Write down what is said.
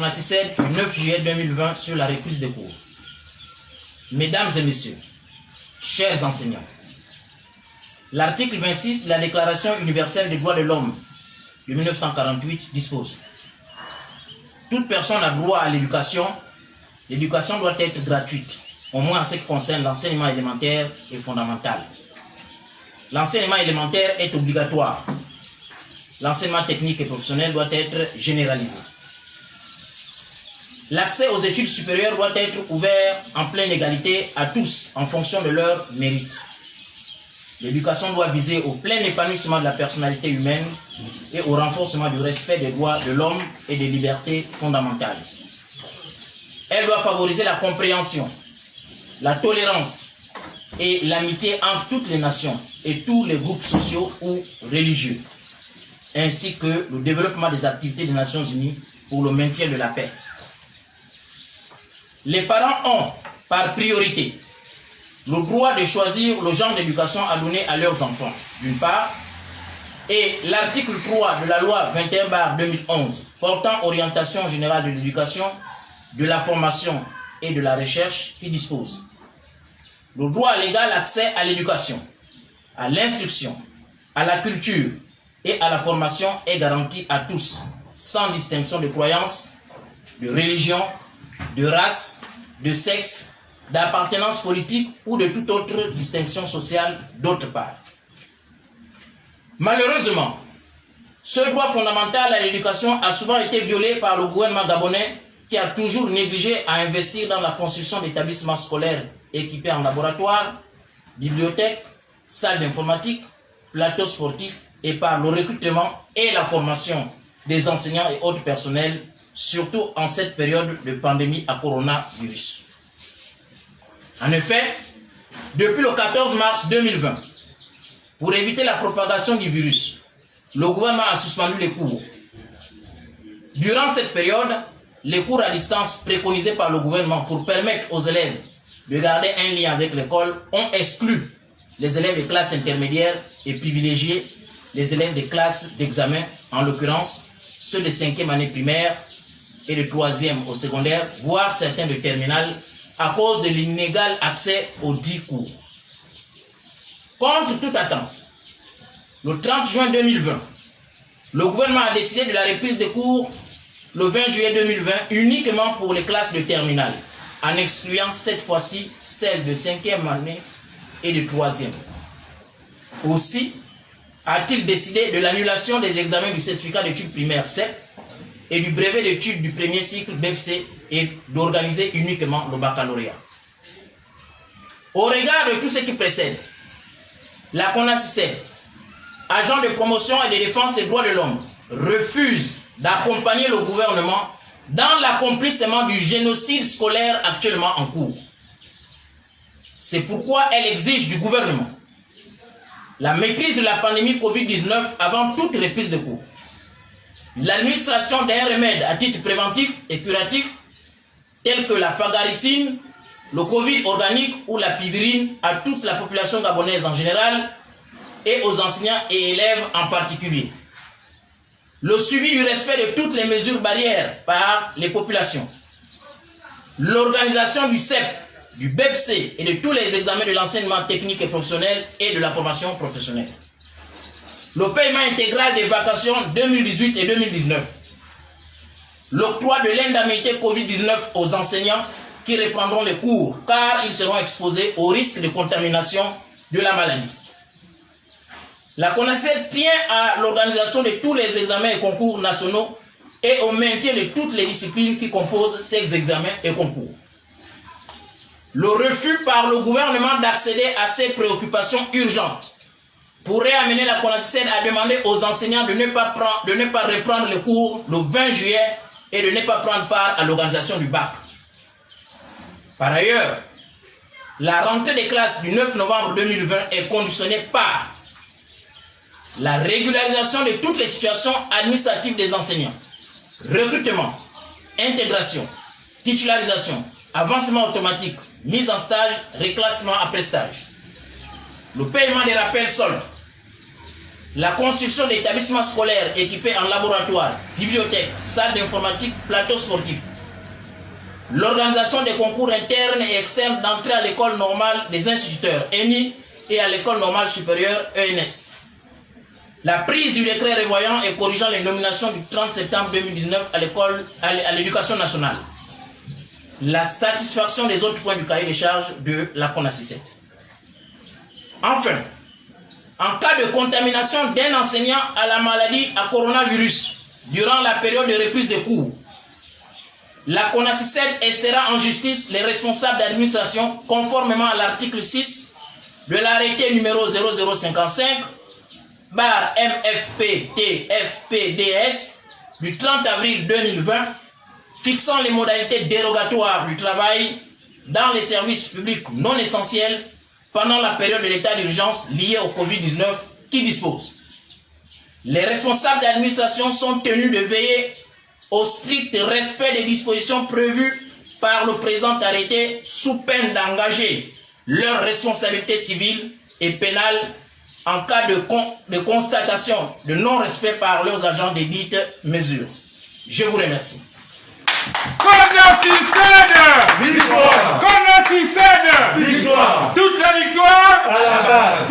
CONACYCED du 9 juillet 2020 sur la reprise des cours. Mesdames et messieurs, chers enseignants, l'article 26 de la Déclaration universelle des droits de l'homme de 1948 dispose: toute personne a droit à l'éducation. L'éducation doit être gratuite, au moins en ce qui concerne l'enseignement élémentaire et fondamental. L'enseignement élémentaire est obligatoire. L'enseignement technique et professionnel doit être généralisé. L'accès aux études supérieures doit être ouvert en pleine égalité à tous en fonction de leur mérite. L'éducation doit viser au plein épanouissement de la personnalité humaine et au renforcement du respect des droits de l'homme et des libertés fondamentales. Elle doit favoriser la compréhension, la tolérance et l'amitié entre toutes les nations et tous les groupes sociaux ou religieux, ainsi que le développement des activités des Nations Unies pour le maintien de la paix. Les parents ont, par priorité, le droit de choisir le genre d'éducation à donner à leurs enfants, d'une part, et l'article 3 de la loi 21/2011 portant orientation générale de l'éducation, de la formation et de la recherche qui dispose: le droit à l'égal accès à l'éducation, à l'instruction, à la culture et à la formation est garanti à tous, sans distinction de croyance, de religion, de race, de sexe, d'appartenance politique ou de toute autre distinction sociale d'autre part. Malheureusement, ce droit fondamental à l'éducation a souvent été violé par le gouvernement gabonais qui a toujours négligé à investir dans la construction d'établissements scolaires équipés en laboratoire, bibliothèques, salles d'informatique, plateaux sportifs et par le recrutement et la formation des enseignants et autres personnels, surtout en cette période de pandémie à coronavirus. En effet, depuis le 14 mars 2020, pour éviter la propagation du virus, le gouvernement a suspendu les cours. Durant cette période, les cours à distance préconisés par le gouvernement pour permettre aux élèves de garder un lien avec l'école ont exclu les élèves des classes intermédiaires et privilégié les élèves des classes d'examen, en l'occurrence ceux de 5e année primaire et de 3e au secondaire, voire certains de terminale, à cause de l'inégal accès aux 10 cours. Contre toute attente, le 30 juin 2020, le gouvernement a décidé de la reprise des cours le 20 juillet 2020 uniquement pour les classes de terminale, en excluant cette fois-ci celles de 5e année et de 3e. Aussi a-t-il décidé de l'annulation des examens du certificat d'études primaires CEP et du brevet d'études du premier cycle BEPC et d'organiser uniquement le baccalauréat. Au regard de tout ce qui précède, la CONACYCED, agent de promotion et de défense des droits de l'homme, refuse d'accompagner le gouvernement dans l'accomplissement du génocide scolaire actuellement en cours. C'est pourquoi elle exige du gouvernement la maîtrise de la pandémie Covid-19 avant toute reprise de cours, l'administration d'un remède à titre préventif et curatif tel que la fagaricine, le Covid organique ou la pivirine à toute la population gabonaise en général et aux enseignants et élèves en particulier. Le suivi du respect de toutes les mesures barrières par les populations. L'organisation du CEP, du BEPC et de tous les examens de l'enseignement technique et professionnel et de la formation professionnelle. Le paiement intégral des vacations 2018 et 2019. L'octroi de l'indemnité Covid-19 aux enseignants qui reprendront les cours car ils seront exposés au risque de contamination de la maladie. La CONACYCED tient à l'organisation de tous les examens et concours nationaux et au maintien de toutes les disciplines qui composent ces examens et concours. Le refus par le gouvernement d'accéder à ces préoccupations urgentes pourrait amener la CONACYCED à demander aux enseignants de ne pas reprendre les cours le 20 juillet et de ne pas prendre part à l'organisation du bac. Par ailleurs, la rentrée des classes du 9 novembre 2020 est conditionnée par la régularisation de toutes les situations administratives des enseignants, recrutement, intégration, titularisation, avancement automatique, mise en stage, reclassement après stage, le paiement des rappels soldes, la construction d'établissements scolaires équipés en laboratoire, bibliothèque, salle d'informatique, plateau sportif, l'organisation des concours internes et externes d'entrée à l'école normale des instituteurs, ENI, et à l'école normale supérieure, ENS. La prise du décret revoyant et corrigeant les nominations du 30 septembre 2019 à l'éducation nationale. La satisfaction des autres points du cahier des charges de la CONACYSET. Enfin, en cas de contamination d'un enseignant à la maladie à coronavirus durant la période de reprise de cours, la CONACYSET estera en justice les responsables d'administration conformément à l'article 6 de l'arrêté numéro 0055/MFP-TFPDS du 30 avril 2020 fixant les modalités dérogatoires du travail dans les services publics non essentiels pendant la période de l'état d'urgence liée au Covid-19 qui dispose. Les responsables d'administration sont tenus de veiller au strict respect des dispositions prévues par le présent arrêté sous peine d'engager leur responsabilité civile et pénale en cas de constatation de non-respect par leurs agents des dites mesures. Je vous remercie. Victoire! Victoire! Toute la victoire à la base!